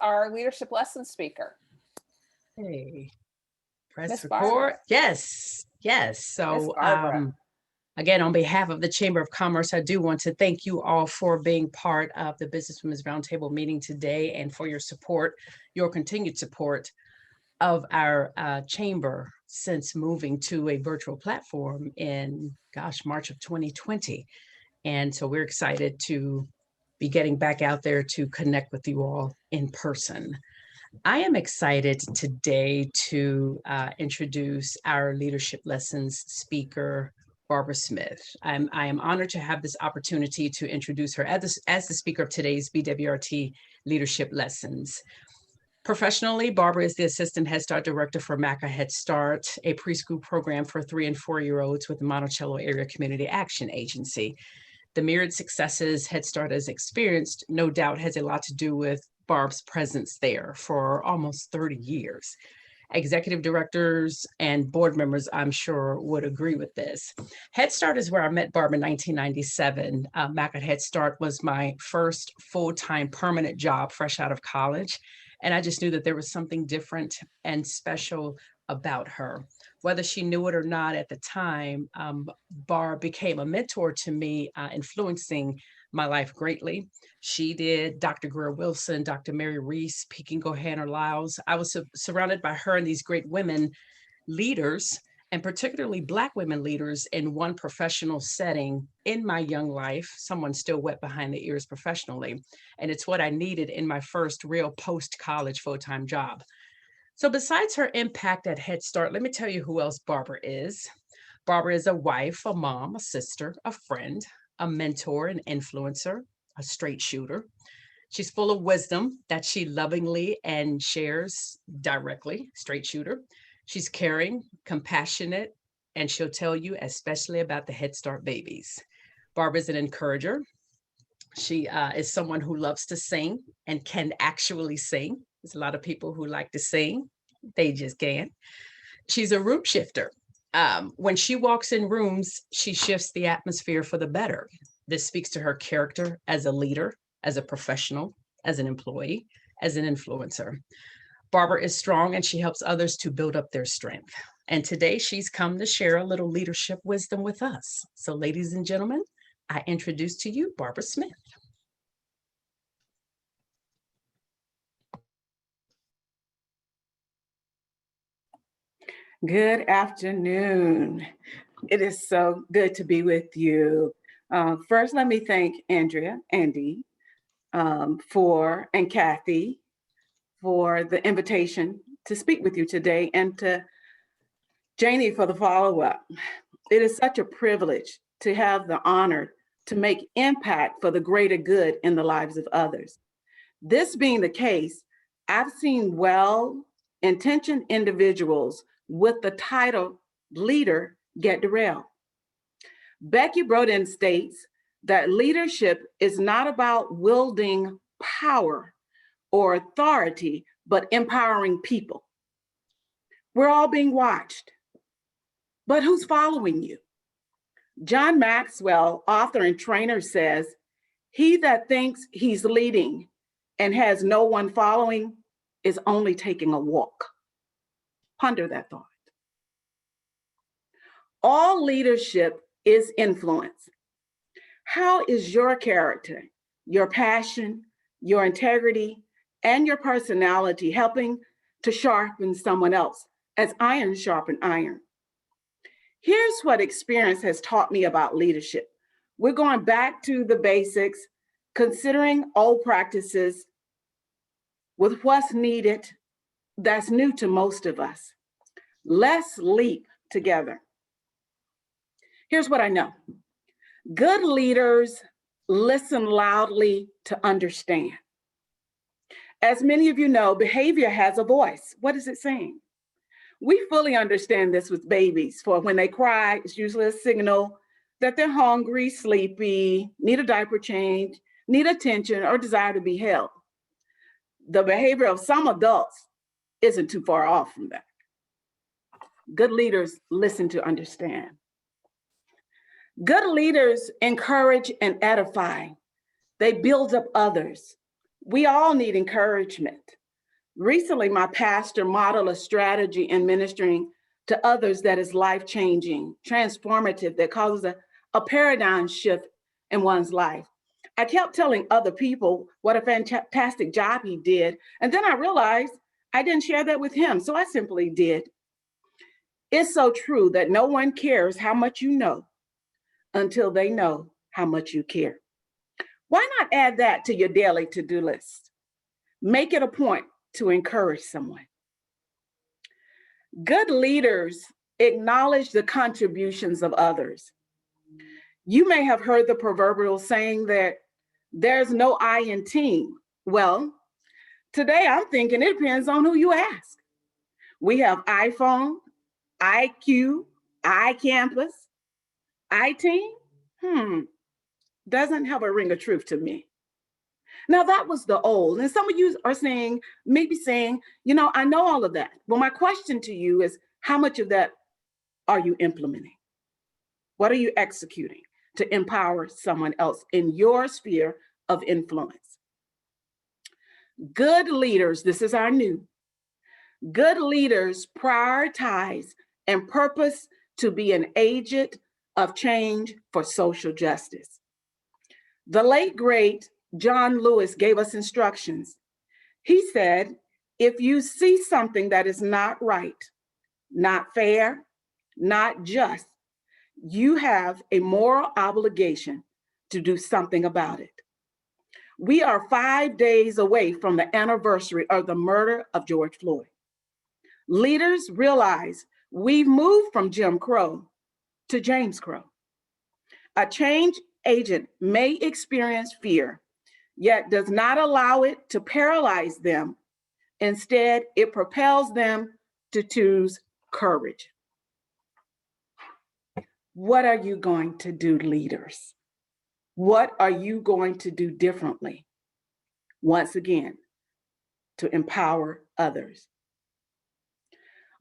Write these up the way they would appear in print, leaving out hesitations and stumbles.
our leadership lesson speaker. Hey, press Miss record. Barbara. Yes. Miss So Barbara. again, on behalf of the Chamber of Commerce, I do want to thank you all for being part of the Business Women's Roundtable meeting today and for your support, your continued support of our chamber since moving to a virtual platform in, March of 2020. And so we're excited to be getting back out there to connect with you all in person. I am excited today to introduce our leadership lessons speaker, Barbara Smith. I am honored to have this opportunity to introduce her as the speaker of today's BWRT leadership lessons. Professionally, Barbara is the Assistant Head Start Director for MACAA Head Start, a preschool program for 3- and 4-year-olds with the Monticello Area Community Action Agency. The myriad successes Head Start has experienced no doubt has a lot to do with Barb's presence there for almost 30 years. Executive directors and board members, I'm sure, would agree with this. Head Start is where I met Barb in 1997. MACAA Head Start was my first full-time permanent job fresh out of college. And I just knew that there was something different and special about her. Whether she knew it or not at the time, Barb became a mentor to me, influencing my life greatly. She did. Dr. Greer Wilson, Dr. Mary Reese, Peking Gohanner Lyles. I was surrounded by her and these great women leaders, and particularly Black women leaders in one professional setting in my young life. Someone still wet behind the ears professionally. And it's what I needed in my first real post-college full-time job. So besides her impact at Head Start, let me tell you who else Barbara is. Barbara is a wife, a mom, a sister, a friend, a mentor, an influencer, a straight shooter. She's full of wisdom that she lovingly and shares directly, straight shooter. She's caring, compassionate, and she'll tell you especially about the Head Start babies. Barbara's an encourager. She is someone who loves to sing and can actually sing. There's a lot of people who like to sing, they just can't. She's a room shifter. When she walks in rooms, she shifts the atmosphere for the better. This speaks to her character as a leader, as a professional, as an employee, as an influencer. Barbara is strong and she helps others to build up their strength. And today she's come to share a little leadership wisdom with us. So ladies and gentlemen, I introduce to you Barbara Smith. Good afternoon. It is so good to be with you. First, let me thank Andy, and Kathy for the invitation to speak with you today, and to Janie for the follow-up. It is such a privilege to have the honor to make impact for the greater good in the lives of others. This being the case, I've seen well-intentioned individuals with the title leader get derailed. Becky Brodin states that leadership is not about wielding power or authority, but empowering people. We're all being watched, but who's following you? John Maxwell, author and trainer, says, "He that thinks he's leading and has no one following is only taking a walk." Ponder that thought. All leadership is influence. How is your character, your passion, your integrity, and your personality helping to sharpen someone else as iron sharpens iron? Here's what experience has taught me about leadership. We're going back to the basics, considering old practices with what's needed that's new to most of us. Let's leap together. Here's what I know. Good leaders listen loudly to understand. As many of you know, behavior has a voice. What is it saying? We fully understand this with babies, for when they cry, it's usually a signal that they're hungry, sleepy, need a diaper change, need attention, or desire to be held. The behavior of some adults isn't too far off from that. Good leaders listen to understand. Good leaders encourage and edify. They build up others. We all need encouragement. Recently, my pastor modeled a strategy in ministering to others that is life-changing, transformative, that causes a paradigm shift in one's life. I kept telling other people what a fantastic job he did, and then I realized I didn't share that with him, so I simply did. It's so true that no one cares how much you know until they know how much you care. Why not add that to your daily to-do list? Make it a point to encourage someone. Good leaders acknowledge the contributions of others. You may have heard the proverbial saying that there's no I in team. Well, today I'm thinking it depends on who you ask. We have iPhone, IQ, iCampus, iTeam. Doesn't have a ring of truth to me. Now that was the old, and some of you are saying, maybe saying, I know all of that. Well, my question to you is, how much of that are you implementing? What are you executing to empower someone else in your sphere of influence? Good leaders, this is our new, good leaders prioritize and purpose to be an agent of change for social justice. The late, great John Lewis gave us instructions. He said, if you see something that is not right, not fair, not just, you have a moral obligation to do something about it. We are 5 days away from the anniversary of the murder of George Floyd. Leaders realize we've moved from Jim Crow to James Crow. A change agent may experience fear, yet does not allow it to paralyze them. Instead, it propels them to choose courage. What are you going to do, leaders? What are you going to do differently? Once again, to empower others.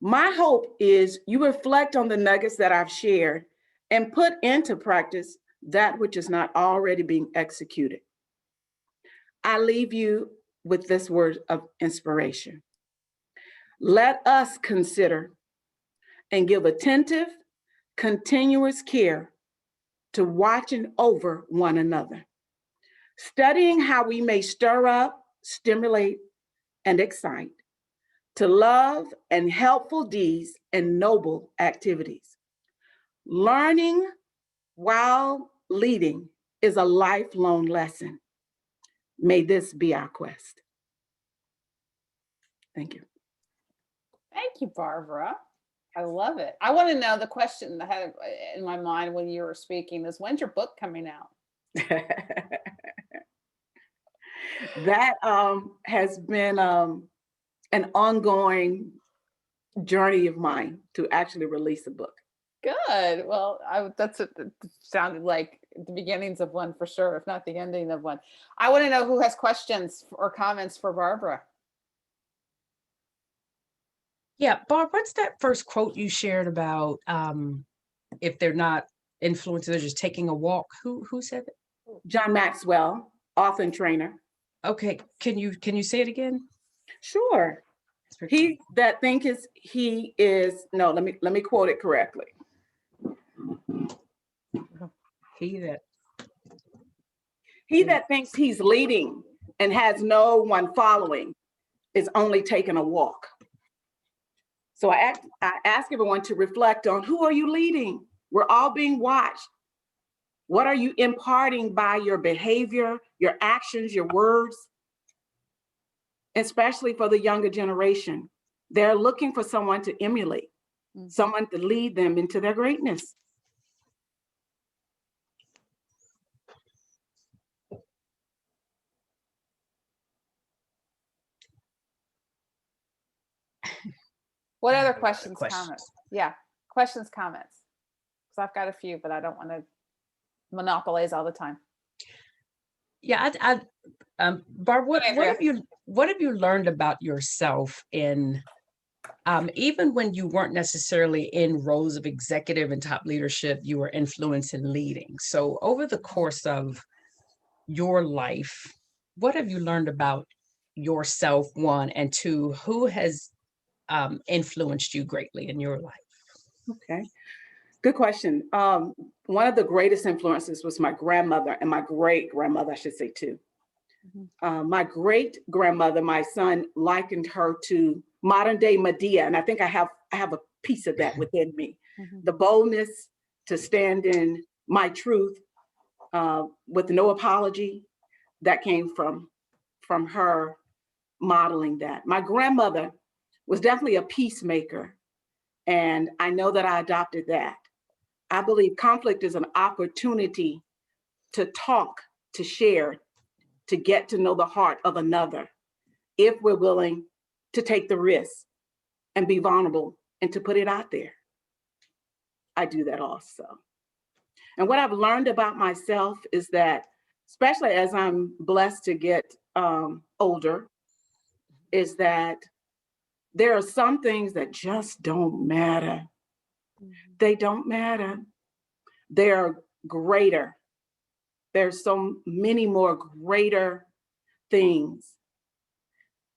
My hope is you reflect on the nuggets that I've shared and put into practice that which is not already being executed. I leave you with this word of inspiration. Let us consider and give attentive, continuous care to watching over one another, studying how we may stir up, stimulate, and excite, to love and helpful deeds and noble activities. Learning while leading is a lifelong lesson. May this be our quest. Thank you. Thank you, Barbara. I love it. I want to know, the question I had in my mind when you were speaking is, when's your book coming out? That has been an ongoing journey of mine to actually release a book. Good. Well, it sounded like the beginnings of one for sure, if not the ending of one. I want to know who has questions or comments for Barbara. Yeah, Barb, what's that first quote you shared about if they're not influencers, they're just taking a walk? Who said it? John Maxwell, author and trainer. Okay, can you say it again? Sure. He that thinketh he is, no, let me quote it correctly. He that thinks he's leading and has no one following is only taking a walk. So I ask everyone to reflect on, who are you leading? We're all being watched. What are you imparting by your behavior, your actions, your words? Especially for the younger generation. They're looking for someone to emulate, someone to lead them into their greatness. What other questions, comments? Yeah, questions, comments. Because I've got a few, but I don't want to monopolize all the time. Yeah, Barb, what have you learned about yourself in even when you weren't necessarily in roles of executive and top leadership, you were influenced and leading. So over the course of your life, what have you learned about yourself, one, and two, who has influenced you greatly in your life? Okay, good question. One of the greatest influences was my grandmother, and my great grandmother, I should say too. My great grandmother, my son likened her to modern day Medea, and I think I have a piece of that within me. The boldness to stand in my truth with no apology, that came from her modeling that. My grandmother was definitely a peacemaker, and I know that I adopted that. I believe conflict is an opportunity to talk, to share, to get to know the heart of another, if we're willing to take the risk and be vulnerable and to put it out there. I do that also. And what I've learned about myself is that, especially as I'm blessed to get older, is that there are some things that just don't matter. They don't matter. They're greater. There's so many more greater things.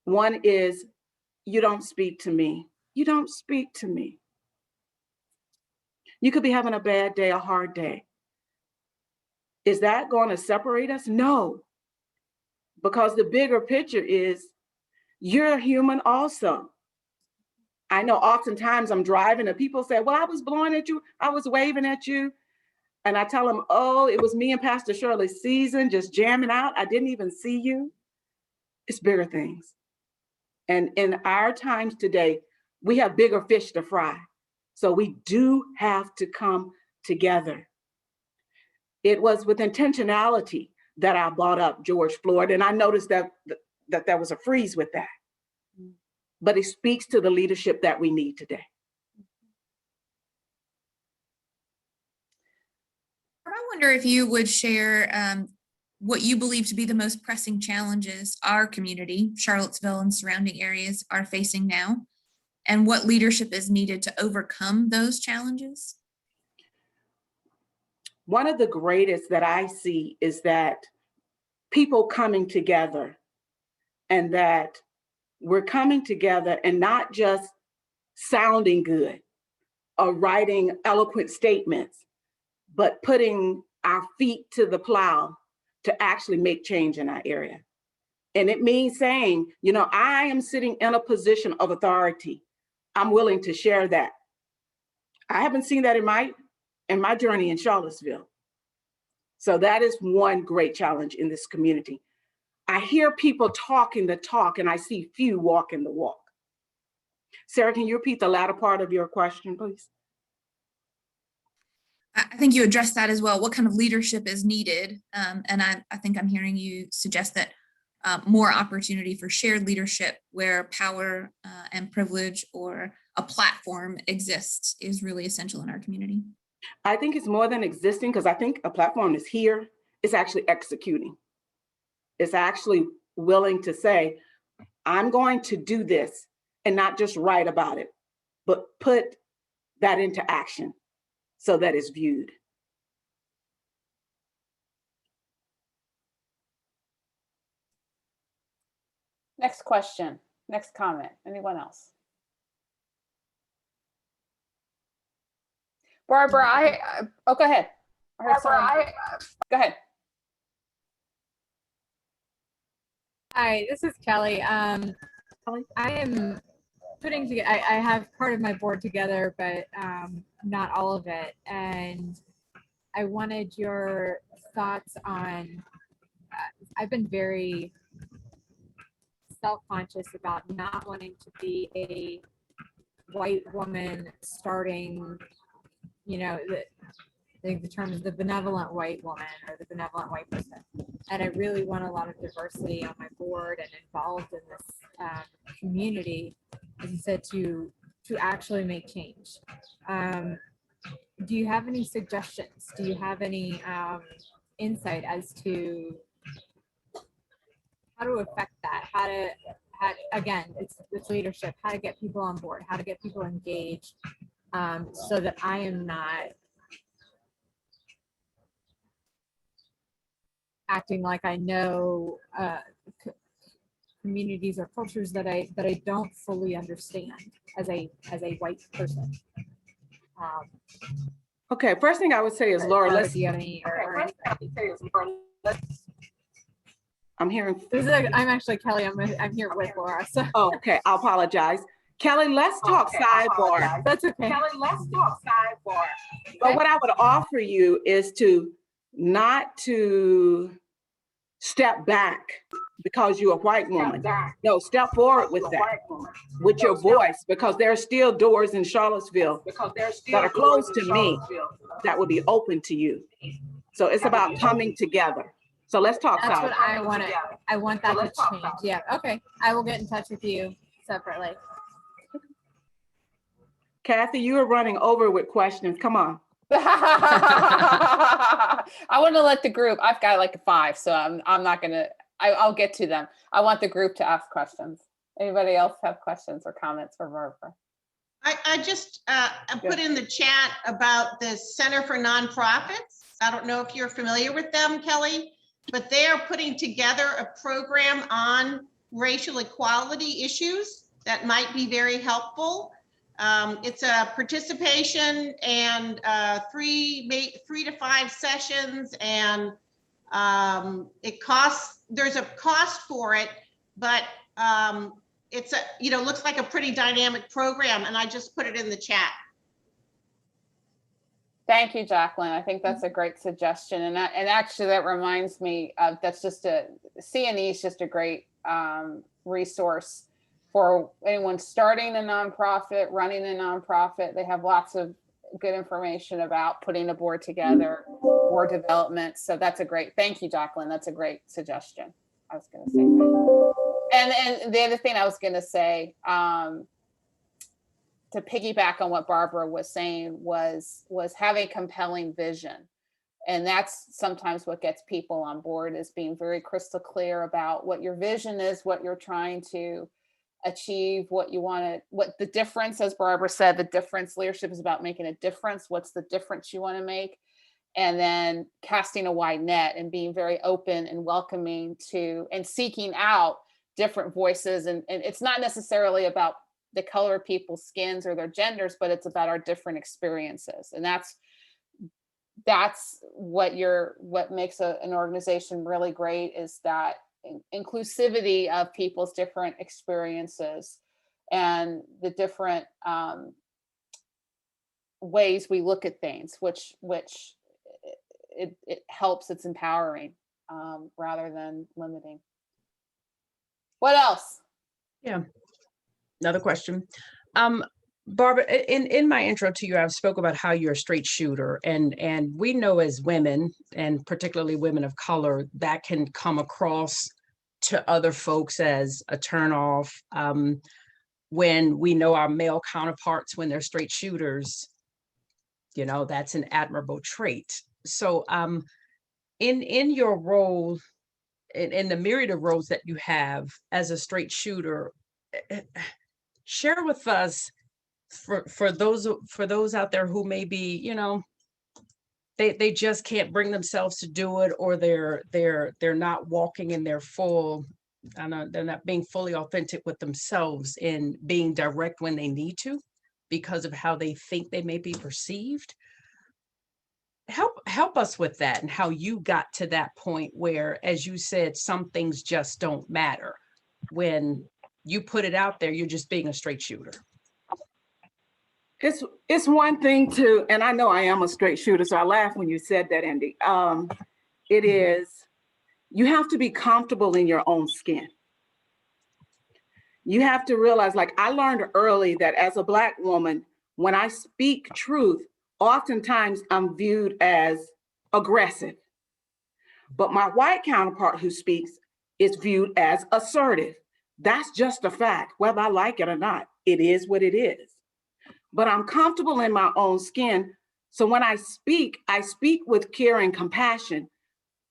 One is, you don't speak to me. You don't speak to me. You could be having a bad day, a hard day. Is that going to separate us? No, because the bigger picture is you're human also. I know oftentimes I'm driving and people say, well, I was blowing at you, I was waving at you. And I tell them, oh, it was me and Pastor Shirley's season, just jamming out. I didn't even see you. It's bigger things. And in our times today, we have bigger fish to fry. So we do have to come together. It was with intentionality that I brought up George Floyd, and I noticed that there was a freeze with that. But it speaks to the leadership that we need today. I wonder if you would share what you believe to be the most pressing challenges our community, Charlottesville and surrounding areas, are facing now, and what leadership is needed to overcome those challenges. One of the greatest that I see is that people coming together, and that we're coming together and not just sounding good or writing eloquent statements, but putting our feet to the plow to actually make change in our area. And it means saying, you know, I am sitting in a position of authority. I'm willing to share that. I haven't seen that in my journey in Charlottesville. So that is one great challenge in this community. I hear people talking the talk and I see few walking the walk. Sarah, can you repeat the latter part of your question, please? I think you addressed that as well. What kind of leadership is needed? And I think I'm hearing you suggest that more opportunity for shared leadership where power and privilege or a platform exists is really essential in our community. I think it's more than existing, because I think a platform is here. It's actually executing. It's actually willing to say, I'm going to do this, and not just write about it, but put that into action so that it's viewed. Next question, next comment. Anyone else? Barbara, oh, go ahead. I heard someone. Go ahead. Hi, this is Kelly. I am putting together, I have part of my board together, but not all of it. And I wanted your thoughts on, I've been very self-conscious about not wanting to be a white woman starting, you know, I think the term is the benevolent white woman or the benevolent white person. And I really want a lot of diversity on my board and involved in this community, as you said, to actually make change. Do you have any suggestions? Do you have any insight as to how to affect that? How again, it's leadership, how to get people on board, how to get people engaged, so that I am not acting like I know communities or cultures that I don't fully understand as a white person. Okay, first thing I would say is, Laura, Barbara, let's, do you have any? I'm hearing, I'm actually Kelly. I'm here with Laura. So oh, okay, I apologize. Kelly, let's talk sidebar. that's okay. Kelly, let's talk sidebar. But what I would offer you is to not to step back because you're a white woman. No, step forward with that, with your voice, because there are still doors in Charlottesville that are closed to me that will be open to you. So it's about coming together. So let's talk That's sidebar. what I want to. I want that to change. Yeah. Okay. I will get in touch with you separately. Kathy, you are running over with questions. Come on. I want to let the group, I've got like 5, so I'm not gonna, I'll get to them. I want the group to ask questions. Anybody else have questions or comments for Barbara? I just I put in the chat about the Center for Nonprofits. I don't know if you're familiar with them, Kelly, but they are putting together a program on racial equality issues that might be very helpful. It's a participation and 3 to 5 sessions, and it costs, there's a cost for it, but it's a, looks like a pretty dynamic program, and I just put it in the chat. Thank you, Jacqueline. I think that's a great suggestion. And actually that reminds me of, CNE is just a great resource for anyone starting a nonprofit, running a nonprofit. They have lots of good information about putting a board together, board development. So that's a great, thank you, Jacqueline. That's a great suggestion. I was going to say that. And the other thing I was going to say, to piggyback on what Barbara was saying, was having compelling vision. And that's sometimes what gets people on board, is being very crystal clear about what your vision is, what you're trying to achieve, what you want to, what the difference, as Barbara said, the difference, leadership is about making a difference. What's the difference you want to make? And then casting a wide net and being very open and welcoming to, and seeking out different voices. And it's not necessarily about the color of people's skins or their genders, but it's about our different experiences. And that's what makes an organization really great, is that inclusivity of people's different experiences and the different ways we look at things, which it helps, it's empowering rather than limiting. What else? Yeah. Another question. Barbara, in my intro to you, I've spoke about how you're a straight shooter, and we know as women, and particularly women of color, that can come across to other folks as a turnoff. When we know our male counterparts, when they're straight shooters, that's an admirable trait. So in your role, in the myriad of roles that you have as a straight shooter, share with us, for those out there who may be, they just can't bring themselves to do it, or they're not walking in their full, they're not being fully authentic with themselves in being direct when they need to because of how they think they may be perceived. Help us with that, and how you got to that point where, as you said, some things just don't matter. When you put it out there, you're just being a straight shooter. It's one thing to, and I know I am a straight shooter, so I laughed when you said that, Andy. It is, you have to be comfortable in your own skin. You have to realize, like I learned early, that as a Black woman, when I speak truth, oftentimes I'm viewed as aggressive. But my white counterpart who speaks is viewed as assertive. That's just a fact, whether I like it or not. It is what it is. But I'm comfortable in my own skin. So when I speak with care and compassion,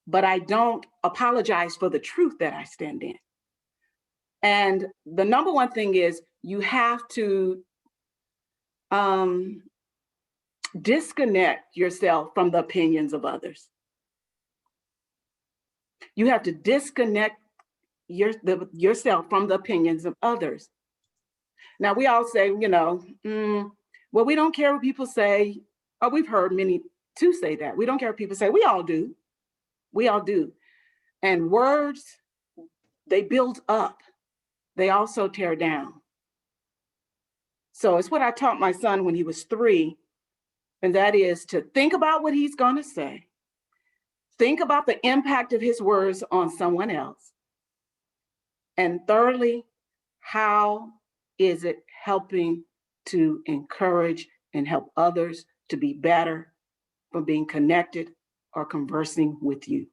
but I don't apologize for the truth that I stand in. And the number one thing is, you have to disconnect yourself from the opinions of others. You have to disconnect yourself from the opinions of others. Now, we all say, well, we don't care what people say. Or we've heard many to say that. We don't care what people say. We all do. We all do. And words, they build up. They also tear down. So it's what I taught my son when he was 3, and that is to think about what he's going to say. Think about the impact of his words on someone else. And thirdly, how is it helping to encourage and help others to be better from being connected or conversing with you?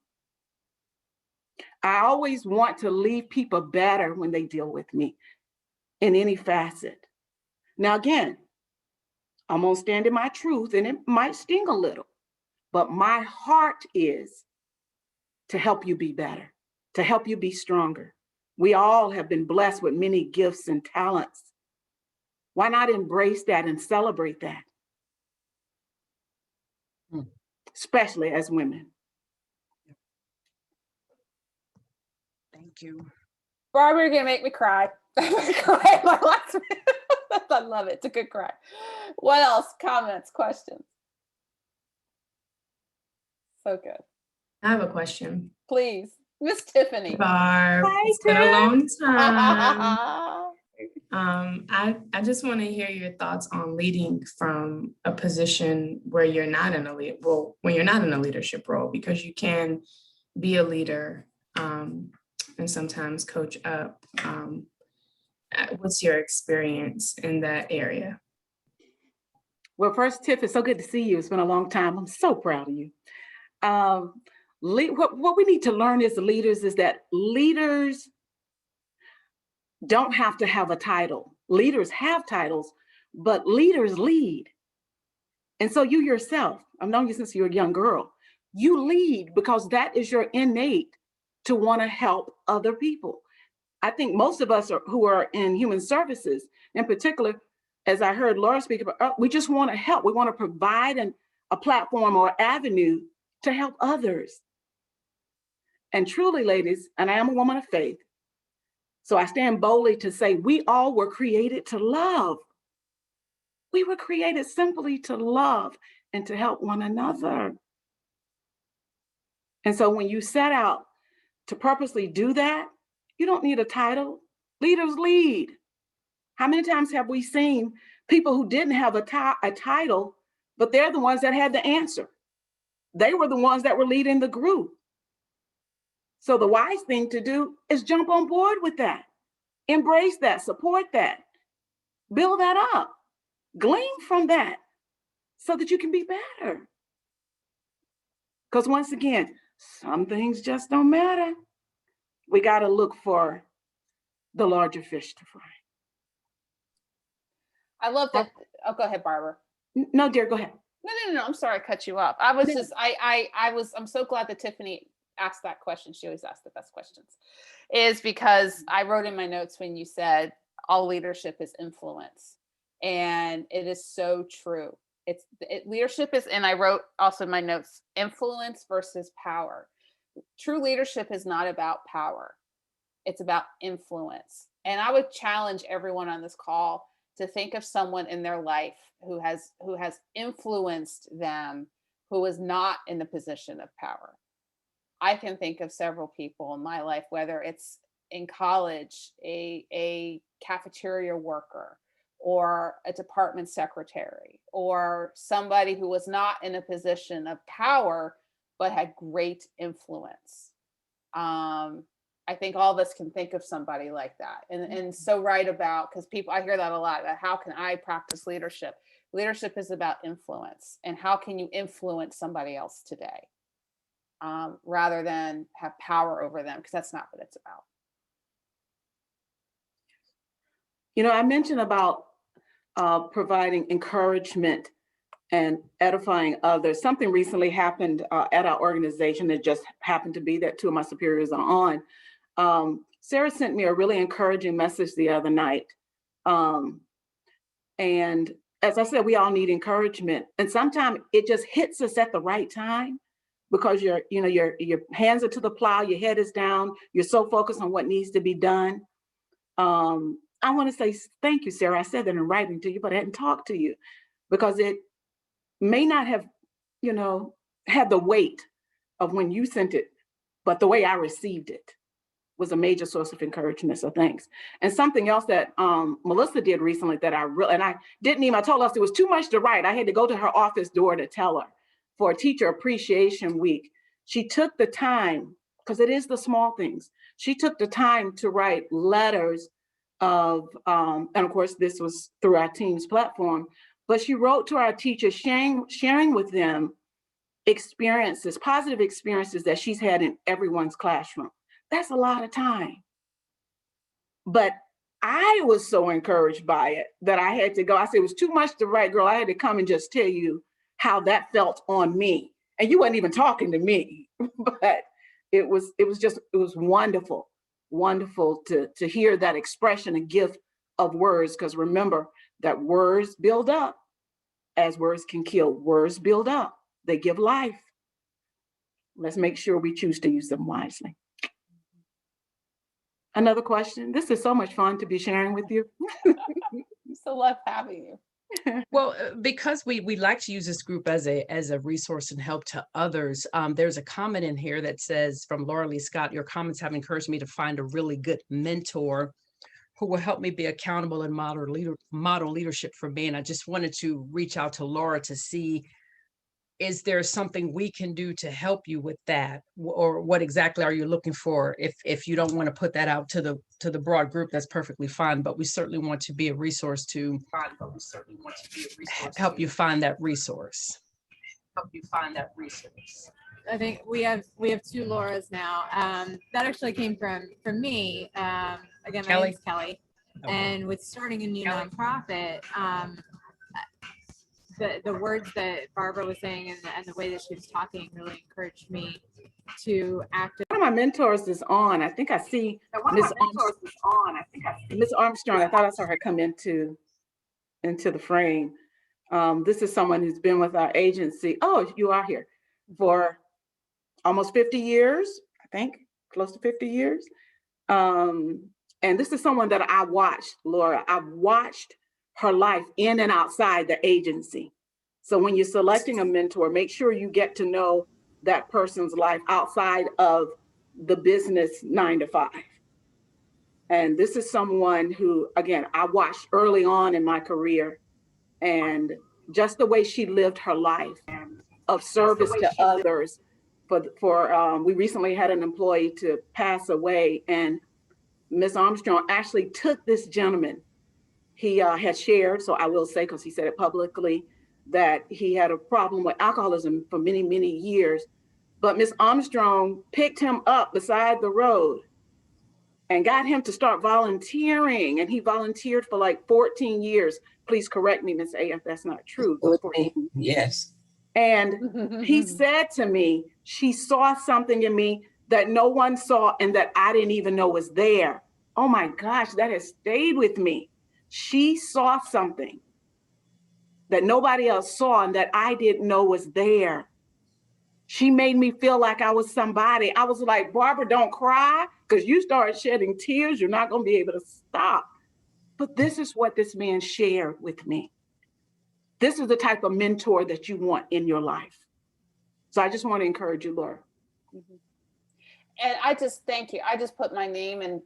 I always want to leave people better when they deal with me in any facet. Now, again, I'm gonna stand in my truth, and it might sting a little, but my heart is to help you be better, to help you be stronger. We all have been blessed with many gifts and talents. Why not embrace that and celebrate that? Especially as women. Thank you. Barbara, you're gonna make me cry. Cry my last I love it. It's a good cry. What else? Comments, questions? So good. I have a question. Please, Miss Tiffany. Barb, Hi, it's been a long time. I just want to hear your thoughts on leading from a position where you're not in a when you're not in a leadership role, because you can be a leader and sometimes coach up. What's your experience in that area? Well, first, Tiff, it's so good to see you. It's been a long time. I'm so proud of you. What we need to learn as leaders is that leaders don't have to have a title. Leaders have titles, but leaders lead. And so you yourself, I've known you since you were a young girl, you lead because that is your innate to want to help other people. I think most of us who are in human services, in particular, as I heard Laura speak about, we just want to help. We want to provide a platform or avenue to help others. And truly, ladies, and I am a woman of faith, so I stand boldly to say we all were created to love. We were created simply to love and to help one another. And so when you set out to purposely do that, you don't need a title. Leaders lead. How many times have we seen people who didn't have a title, but they're the ones that had the answer? They were the ones that were leading the group. So the wise thing to do is jump on board with that. Embrace that, support that, build that up, glean from that so that you can be better. Because once again, some things just don't matter. We got to look for the larger fish to fry. I love that. Oh, go ahead, Barbara. No, dear, go ahead. No. I'm sorry I cut you off. I was just, I'm so glad that Tiffany asked that question. She always asks the best questions. Is because I wrote in my notes when you said all leadership is influence. And it is so true. Leadership is, and I wrote also in my notes, influence versus power. True leadership is not about power. It's about influence. And I would challenge everyone on this call to think of someone in their life who has influenced them, who is not in the position of power. I can think of several people in my life, whether it's in college, a cafeteria worker, or a department secretary, or somebody who was not in a position of power, but had great influence. I think all of us can think of somebody like that. And so right about, because I hear that a lot, about how can I practice leadership? Leadership is about influence, and how can you influence somebody else today, rather than have power over them, because that's not what it's about. I mentioned about providing encouragement and edifying others. Something recently happened at our organization that just happened to be that two of my superiors are on. Sarah sent me a really encouraging message the other night. And as I said, we all need encouragement. And sometimes it just hits us at the right time because your hands are to the plow, your head is down, you're so focused on what needs to be done. I want to say thank you, Sarah. I said that in writing to you, but I hadn't talked to you because it may not have, had the weight of when you sent it, but the way I received it was a major source of encouragement. So thanks. And something else that Melissa did recently that I didn't even, I told us it was too much to write. I had to go to her office door to tell her for Teacher Appreciation Week. She took the time, because it is the small things. She took the time to write letters of, and of course, this was through our team's platform, but she wrote to our teachers, sharing with them experiences, positive experiences that she's had in everyone's classroom. That's a lot of time. But I was so encouraged by it that I had to go. I said, it was too much to write, girl. I had to come and just tell you how that felt on me. And you weren't even talking to me, but it was wonderful, wonderful to hear that expression and gift of words. Because remember that words build up as words can kill. Words build up, they give life. Let's make sure we choose to use them wisely. Another question. This is so much fun to be sharing with you. So love having you. Well, because we like to use this group as a resource and help to others, there's a comment in here that says from Laura Lee Scott, your comments have encouraged me to find a really good mentor who will help me be accountable and model leadership for me. And I just wanted to reach out to Laura to see, is there something we can do to help you with that? Or what exactly are you looking for? If you don't want to put that out to the broad group, that's perfectly fine. But we certainly want to be a resource to help you find that resource. I think we have two Lauras now. That actually came from me. Again, my name's Kelly. Okay. And with starting a new nonprofit, the words that Barbara was saying and the way that she was talking really encouraged me to act. One of my mentors is on. I think I see Miss Armstrong. I thought I saw her come into the frame. This is someone who's been with our agency. Oh, you are here for almost 50 years, I think, close to 50 years. And this is someone that I watched, Laura. I've watched her life in and outside the agency. So when you're selecting a mentor, make sure you get to know that person's life outside of the business 9 to 5. And this is someone who, again, I watched early on in my career, and just the way she lived her life of service to others. We recently had an employee to pass away, and Ms. Armstrong actually took this gentleman. He had shared, so I will say, because he said it publicly, that he had a problem with alcoholism for many, many years. But Ms. Armstrong picked him up beside the road and got him to start volunteering. And he volunteered for like 14 years. Please correct me, Ms. A, if that's not true. Yes. And he said to me, she saw something in me that no one saw and that I didn't even know was there. Oh my gosh, that has stayed with me. She saw something that nobody else saw and that I didn't know was there. She made me feel like I was somebody. I was like, Barbara, don't cry, because you start shedding tears, you're not going to be able to stop. But this is what this man shared with me. This is the type of mentor that you want in your life. So I just want to encourage you, Laura. Mm-hmm. And I just thank you. I just put my name and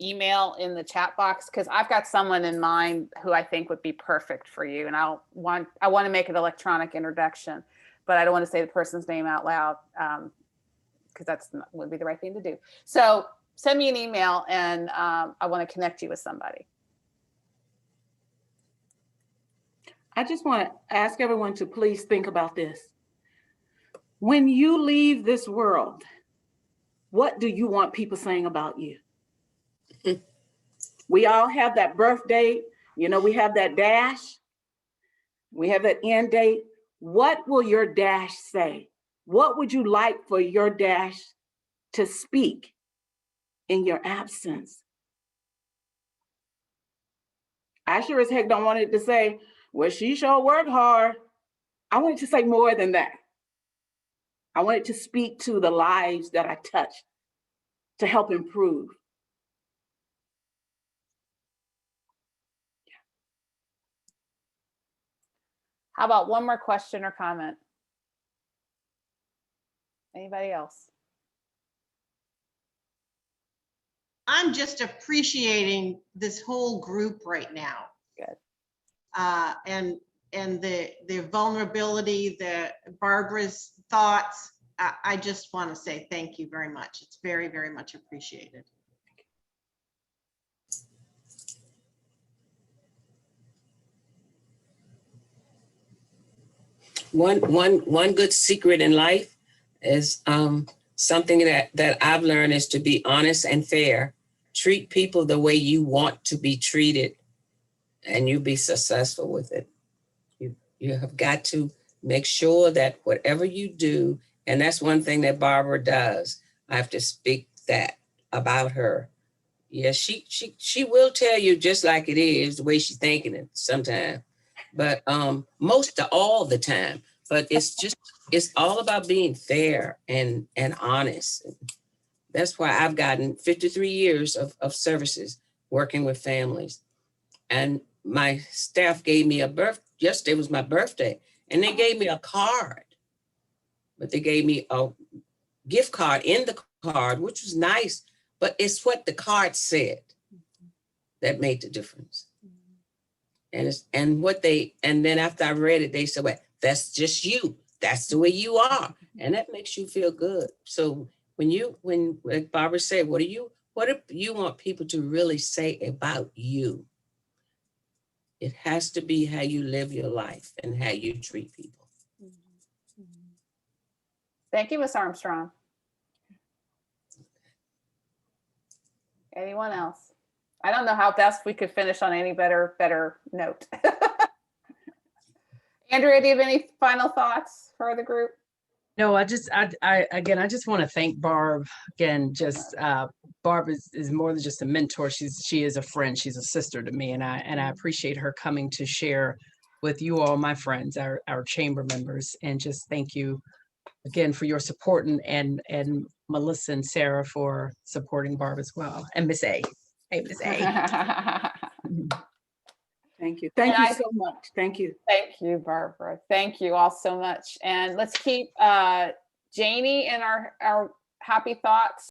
email in the chat box because I've got someone in mind who I think would be perfect for you. And I want to make an electronic introduction, but I don't want to say the person's name out loud because would be the right thing to do. So send me an email and I want to connect you with somebody. I just want to ask everyone to please think about this. When you leave this world, what do you want people saying about you? We all have that birth date. We have that dash. We have that end date. What will your dash say? What would you like for your dash to speak in your absence? I sure as heck don't want it to say, well, she sure worked hard. I want it to say more than that. I want it to speak to the lives that I touch to help improve. How about one more question or comment? Anybody else? I'm just appreciating this whole group right now. Good. And the vulnerability, Barbara's thoughts. I just want to say thank you very much. It's very, very much appreciated. One good secret in life is something that I've learned is to be honest and fair. Treat people the way you want to be treated, and you'll be successful with it. You have got to make sure that whatever you do, and that's one thing that Barbara does. I have to speak that about her. Yes, she will tell you just like it is, the way she's thinking it sometimes, but most of all the time. But it's all about being fair and honest. That's why I've gotten 53 years of services working with families. And my staff gave me yesterday was my birthday, and they gave me a card, but they gave me a gift card in the card, which was nice, but it's what the card said that made the difference. And then after I read it, they said, well, that's just you. That's the way you are. And that makes you feel good. So when like Barbara said, what do you want people to really say about you? It has to be how you live your life and how you treat people. Thank you, Ms. Armstrong. Anyone else? I don't know how best we could finish on any better note. Andrea, do you have any final thoughts for the group? No, I just want to thank Barb again. Barb is more than just a mentor. She is a friend. She's a sister to me, and I appreciate her coming to share with you all, my friends, our chamber members, and just thank you again for your support, and Melissa and Sarah for supporting Barb as well, and Miss A. Hey, Miss A. Thank you. Thank you so much. Thank you. Thank you, Barbara. Thank you all so much. And let's keep Janie in our happy thoughts.